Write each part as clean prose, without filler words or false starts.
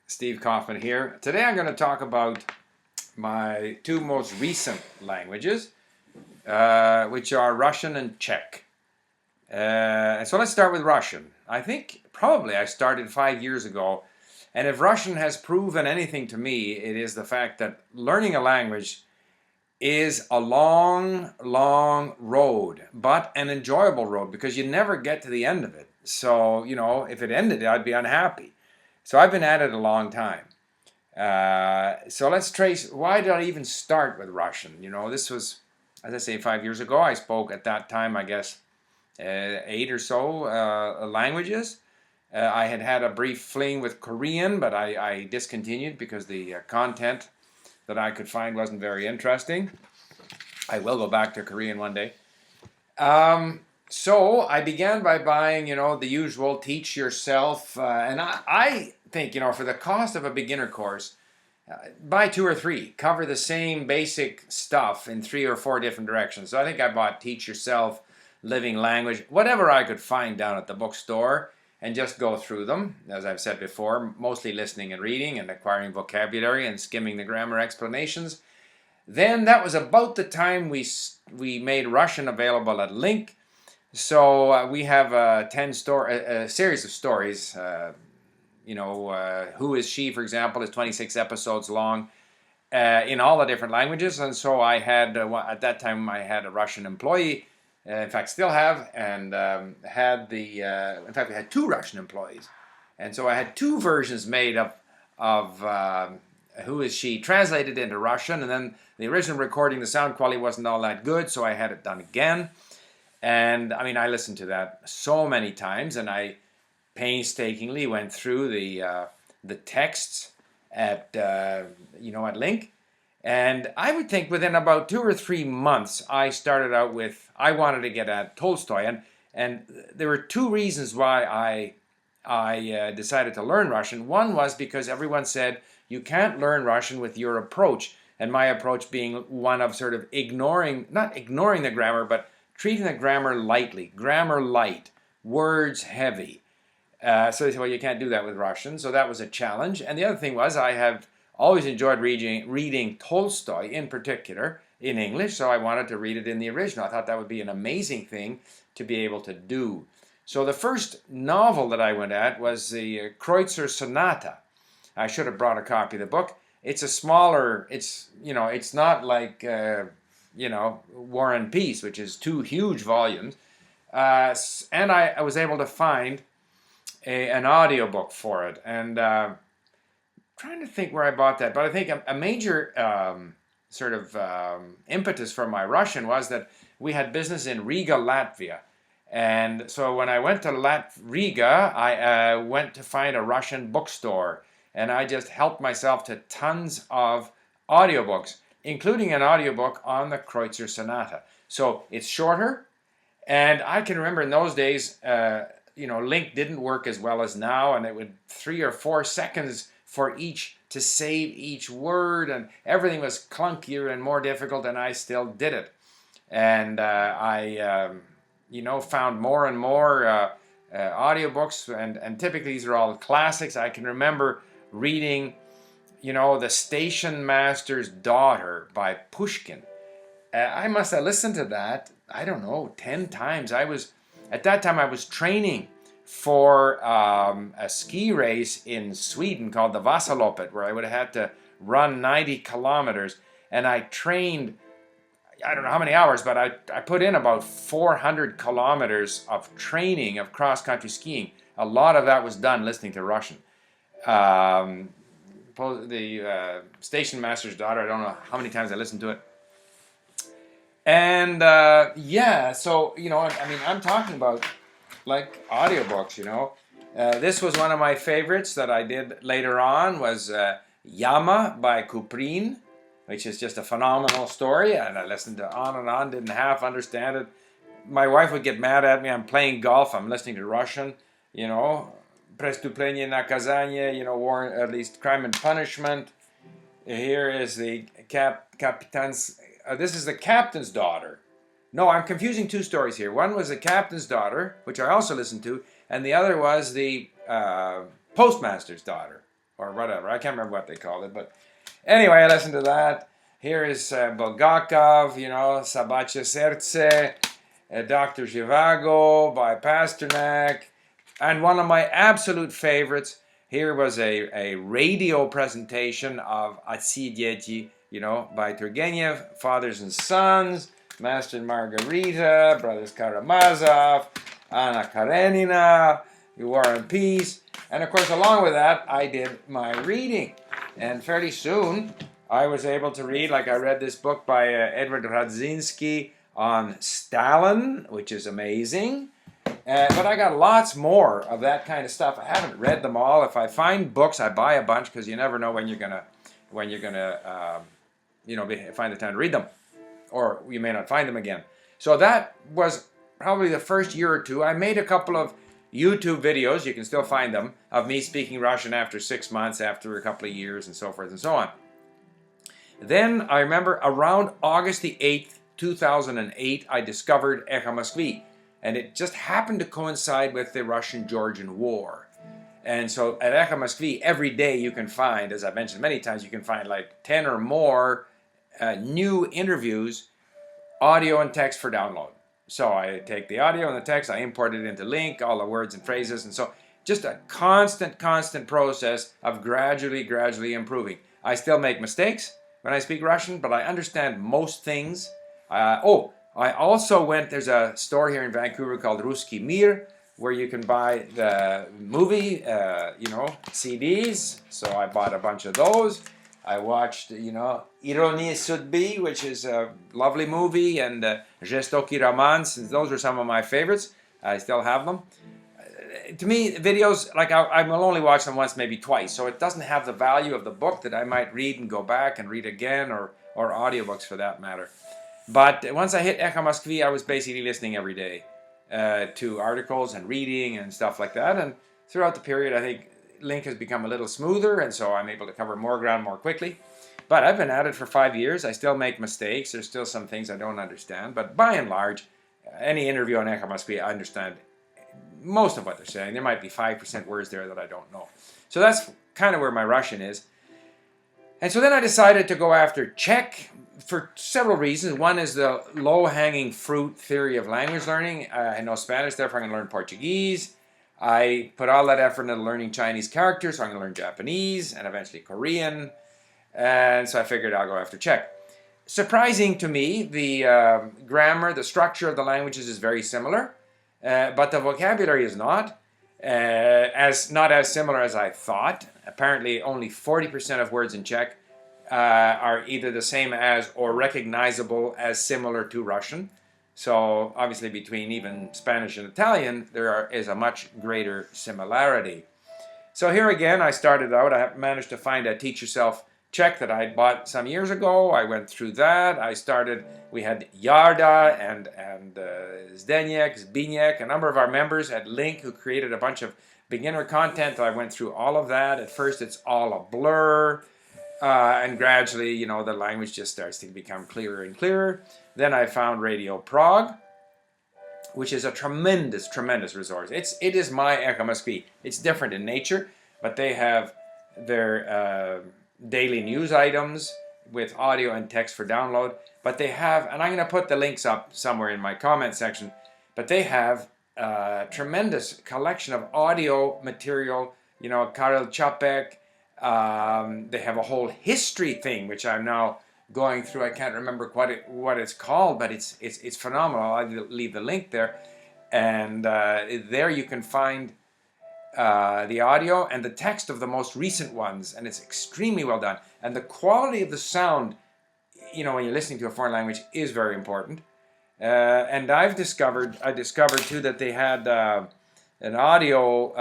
Steve Kaufman here. Today I'm going to talk about my two most recent languages, which are Russian and Czech. So let's start with Russian. I think probably I started 5 years ago, and if Russian has proven anything to me, it is the fact that learning a language is a long, long road, but an enjoyable road because you never get to the end of it. So, if it ended, I'd be unhappy. So I've been at it a long time. So let's trace, why did I even start with Russian? This was, as I say, 5 years ago. I spoke at that time, I guess, 8 or so languages. I had a brief fling with Korean, but I discontinued because the content that I could find wasn't very interesting. I will go back to Korean one day. So I began by buying, the usual teach yourself. And I think, for the cost of a beginner course, buy 2 or 3. Cover the same basic stuff in 3 or 4 different directions. So I think I bought Teach Yourself, Living Language, whatever I could find down at the bookstore, and just go through them. As I've said before, mostly listening and reading and acquiring vocabulary and skimming the grammar explanations. Then that was about the time we made Russian available at Link. So we have a series of stories. Who is She, for example, is 26 episodes long in all the different languages. And so I had, at that time, I had a Russian employee, in fact, still have, and in fact, we had 2 Russian employees. And so I had 2 versions made of Who is She, translated into Russian, and then the original recording, the sound quality wasn't all that good, so I had it done again. And I listened to that so many times, and I painstakingly went through the texts at Link. And I would think within about 2 or 3 months, I started out with, I wanted to get at Tolstoy. And there were 2 reasons why I decided to learn Russian. One was because everyone said, you can't learn Russian with your approach. And my approach being one of sort of not ignoring the grammar, but treating the grammar lightly, grammar light, words heavy. So they said, well, you can't do that with Russian. So that was a challenge. And the other thing was I have always enjoyed reading Tolstoy in particular in English, so I wanted to read it in the original. I thought that would be an amazing thing to be able to do. So the first novel that I went at was the Kreutzer Sonata. I should have brought a copy of the book. It's a smaller, it's not like, War and Peace, which is 2 huge volumes. And I was able to find an audiobook for it. And trying to think where I bought that, but I think a major impetus for my Russian was that we had business in Riga, Latvia. And so when I went to Riga, I went to find a Russian bookstore, and I just helped myself to tons of audiobooks, including an audiobook on the Kreutzer Sonata. So it's shorter, and I can remember in those days, Link didn't work as well as now, and it would 3 or 4 seconds for each to save each word, and everything was clunkier and more difficult, and I still did it. And I found more and more audiobooks, and typically these are all classics. I can remember reading, The Station Master's Daughter by Pushkin. I must have listened to that, 10 times. At that time I was training for a ski race in Sweden called the Vasaloppet, where I would have had to run 90 kilometers. And I trained, I don't know how many hours, but I put in about 400 kilometers of training of cross-country skiing. A lot of that was done listening to Russian. The Station Master's Daughter, I don't know how many times I listened to it. And so, I'm talking about like audiobooks, This was one of my favorites that I did later on was Yama by Kuprin, which is just a phenomenal story. And I listened to on and on, didn't half understand it. My wife would get mad at me. I'm playing golf. I'm listening to Russian, Преступление, наказание, war, at least Crime and Punishment. Here is the Captain's, this is the Captain's Daughter. No, I'm confusing 2 stories here. One was the Captain's Daughter, which I also listened to, and the other was the Postmaster's Daughter. or whatever. I can't remember what they called it, but anyway, I listened to that. Here is Bulgakov, Sabache Serce, Dr. Zhivago by Pasternak, and one of my absolute favorites. Here was a radio presentation of Atsi Dieti, by Turgenev, Fathers and Sons, Master and Margarita, Brothers Karamazov, Anna Karenina, War and Peace. And of course, along with that, I did my reading. And fairly soon, I was able to read, I read this book by Edward Radzinski on Stalin, which is amazing. But I got lots more of that kind of stuff. I haven't read them all. If I find books, I buy a bunch because you never know when you're gonna find the time to read them, or you may not find them again. So that was probably the first year or two. I made a couple of YouTube videos, you can still find them, of me speaking Russian after 6 months, after a couple of years, and so forth and so on. Then I remember around August the 8th, 2008, I discovered Ekho Moskvy, and it just happened to coincide with the Russian-Georgian War. And so at Ekho Moskvy, every day you can find, as I've mentioned many times, you can find 10 or more new interviews, audio and text for download. So I take the audio and the text, I import it into Link, all the words and phrases, and so just a constant process of gradually improving. I still make mistakes when I speak Russian, but I understand most things. I also there's a store here in Vancouver called Ruski Mir, where you can buy the movie, CDs. So I bought a bunch of those. I watched, Ironie Sudbi, which is a lovely movie, and Žestoki Romans. Those are some of my favorites. I still have them. To me, videos, I will only watch them once, maybe twice. So it doesn't have the value of the book that I might read and go back and read again, or audiobooks for that matter. But once I hit Ekho Moskvy, I was basically listening every day to articles and reading and stuff like that. And throughout the period, I think Link has become a little smoother, and so I'm able to cover more ground more quickly. But I've been at it for 5 years. I still make mistakes. There's still some things I don't understand. But by and large, any interview on Ekho Moskvy, I understand most of what they're saying. There might be 5% words there that I don't know. So that's kind of where my Russian is. And so then I decided to go after Czech for several reasons. One is the low-hanging fruit theory of language learning. I know Spanish, therefore I'm going to learn Portuguese. I put all that effort into learning Chinese characters, so I'm going to learn Japanese and eventually Korean. And so I figured I'll go after Czech. Surprising to me, the grammar, the structure of the languages is very similar, but the vocabulary is not as similar as I thought. Apparently only 40% of words in Czech are either the same as or recognizable as similar to Russian. So obviously between even Spanish and Italian, is a much greater similarity. So here again, I started out, I managed to find a Teach Yourself Czech that I bought some years ago. I went through that. We had Yarda and Zdeněk, Zbigněk, a number of our members at Link who created a bunch of beginner content. I went through all of that. At first it's all a blur, and gradually, the language just starts to become clearer and clearer. Then I found Radio Prague, which is a tremendous resource. It is my Ekho Moskvy. It's different in nature, but they have their daily news items with audio and text for download. But they have, and I'm going to put the links up somewhere in my comment section, but they have a tremendous collection of audio material, Karel Čapek. They have a whole history thing, which I'm now going through. I can't remember what it's called, but it's phenomenal. I'll leave the link there. And there you can find the audio and the text of the most recent ones, and it's extremely well done. And the quality of the sound, when you're listening to a foreign language, is very important. And I discovered too that they had an audio,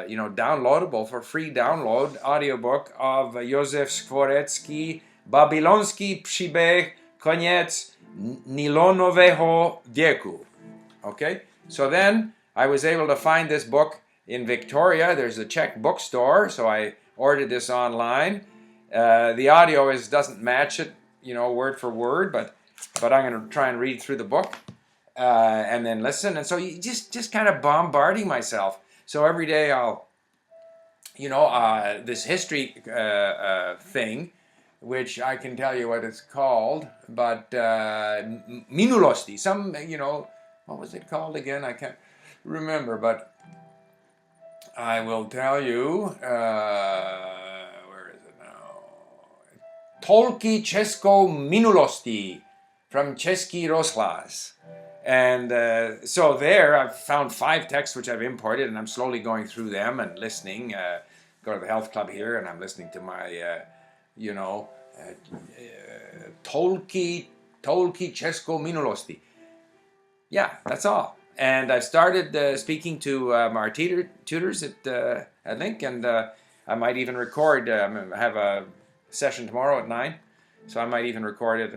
downloadable for free download audiobook of Józef Skvorecký, Babylonski Příběh, Koniec Nilonového věku. Okay, so then I was able to find this book in Victoria. There's a Czech bookstore, so I ordered this online. The audio doesn't match it, word for word, but I'm going to try and read through the book and then listen. And so you just kind of bombarding myself. So every day I'll this history thing, which I can tell you what it's called, but minulosti, what was it called again? I can't remember, but I will tell you, where is it now? Tolki Česko minulosti, from Český rozhlas. And so there I've found 5 texts which I've imported, and I'm slowly going through them and listening. Go to the health club here, and I'm listening to my, Tolki Česko minulosti. Yeah, that's all. And I've started speaking to our tutors at Link, and I might even record. I have a session tomorrow at 9, so I might even record it.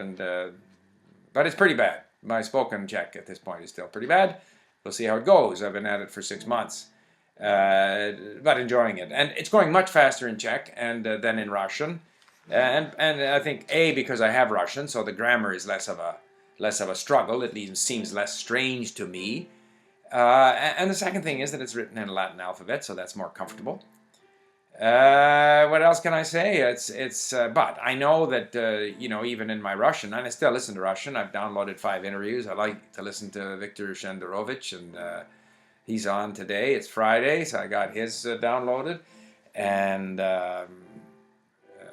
But it's pretty bad. My spoken Czech at this point is still pretty bad. We'll see how it goes. I've been at it for 6 months, but enjoying it. And it's going much faster in Czech than in Russian. And I think because I have Russian, so the grammar is less of a struggle. It even seems less strange to me. And the second thing is that it's written in a Latin alphabet, so that's more comfortable. What else can I say? But I know that even in my Russian, and I still listen to Russian. I've downloaded 5 interviews. I like to listen to Viktor Shenderovich, and he's on today. It's Friday, so I got his downloaded. And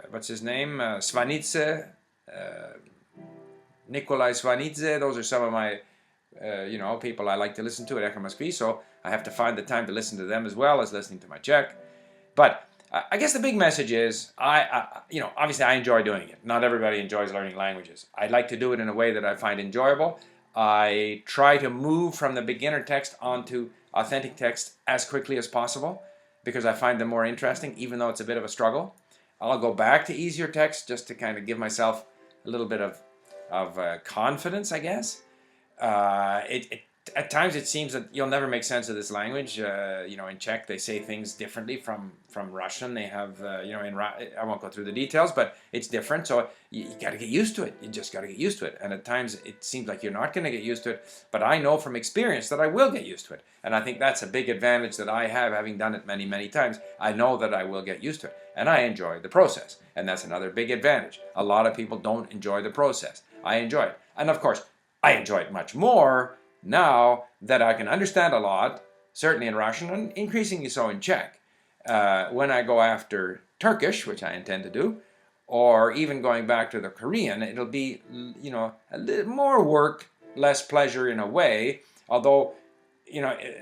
what's his name? Svanidze, Nikolai Svanidze. Those are some of my people I like to listen to at Ekho Moskvy. So I have to find the time to listen to them as well as listening to my Czech. But I guess the big message is, obviously I enjoy doing it. Not everybody enjoys learning languages. I like to do it in a way that I find enjoyable. I try to move from the beginner text onto authentic text as quickly as possible because I find them more interesting, even though it's a bit of a struggle. I'll go back to easier text just to kind of give myself a little bit of confidence, I guess. At times it seems that you'll never make sense of this language. In Czech they say things differently from Russian. They have, I won't go through the details, but it's different. So you got to get used to it. You just got to get used to it. And at times it seems like you're not going to get used to it. But I know from experience that I will get used to it. And I think that's a big advantage that I have, having done it many, many times. I know that I will get used to it. And I enjoy the process. And that's another big advantage. A lot of people don't enjoy the process. I enjoy it. And of course, I enjoy it much more now that I can understand a lot, certainly in Russian and increasingly so in Czech. When I go after Turkish, which I intend to do, or even going back to the Korean, it'll be, a little more work, less pleasure in a way, although,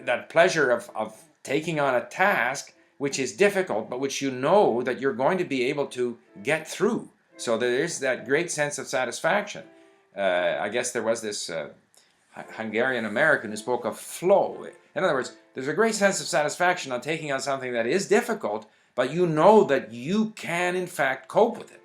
that pleasure of taking on a task which is difficult, but which that you're going to be able to get through. So there's that great sense of satisfaction. I guess there was this Hungarian American who spoke of flow. In other words, there's a great sense of satisfaction on taking on something that is difficult, but you know that you can in fact cope with it.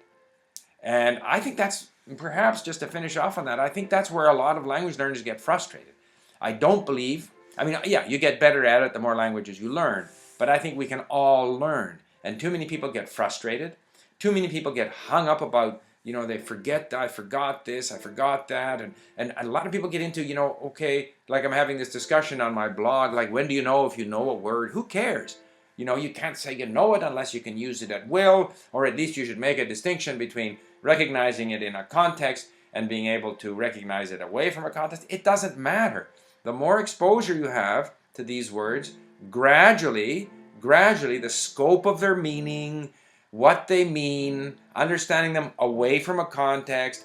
And I think that's, perhaps just to finish off on that, I think that's where a lot of language learners get frustrated. I don't believe, you get better at it the more languages you learn, but I think we can all learn. And too many people get frustrated. Too many people get hung up about, they forget, I forgot this, I forgot that. And a lot of people get into, okay, like I'm having this discussion on my blog, like when do you know if you know a word? Who cares? You can't say you know it unless you can use it at will, or at least you should make a distinction between recognizing it in a context and being able to recognize it away from a context. It doesn't matter. The more exposure you have to these words, gradually, the scope of their meaning, what they mean, understanding them away from a context,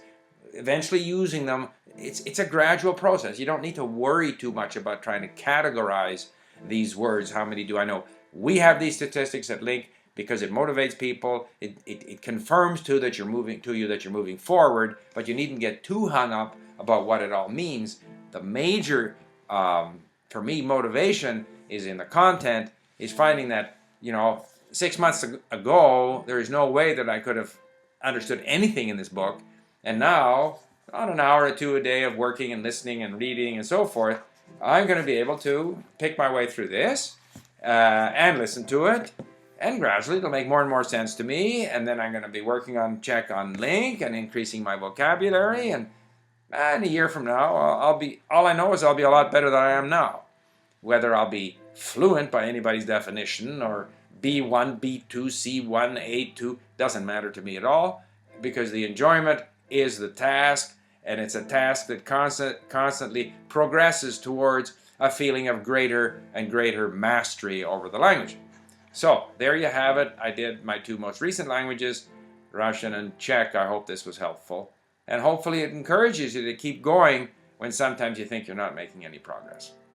eventually using them, it's a gradual process. You don't need to worry too much about trying to categorize these words. How many do I know? We have these statistics at Link because it motivates people. It confirms too that you're moving forward, but you needn't get too hung up about what it all means. The major, for me, motivation is in the content, is finding that, 6 months ago, there is no way that I could have understood anything in this book. And now, on an hour or two a day of working and listening and reading and so forth, I'm going to be able to pick my way through this and listen to it. And gradually, it'll make more and more sense to me. And then I'm going to be working on Czech on Link and increasing my vocabulary. And a year from now, all I know is I'll be a lot better than I am now. Whether I'll be fluent by anybody's definition or B1, B2, C1, A2, doesn't matter to me at all, because the enjoyment is the task, and it's a task that constantly progresses towards a feeling of greater and greater mastery over the language. So there you have it. I did my 2 most recent languages, Russian and Czech. I hope this was helpful, and hopefully it encourages you to keep going when sometimes you think you're not making any progress.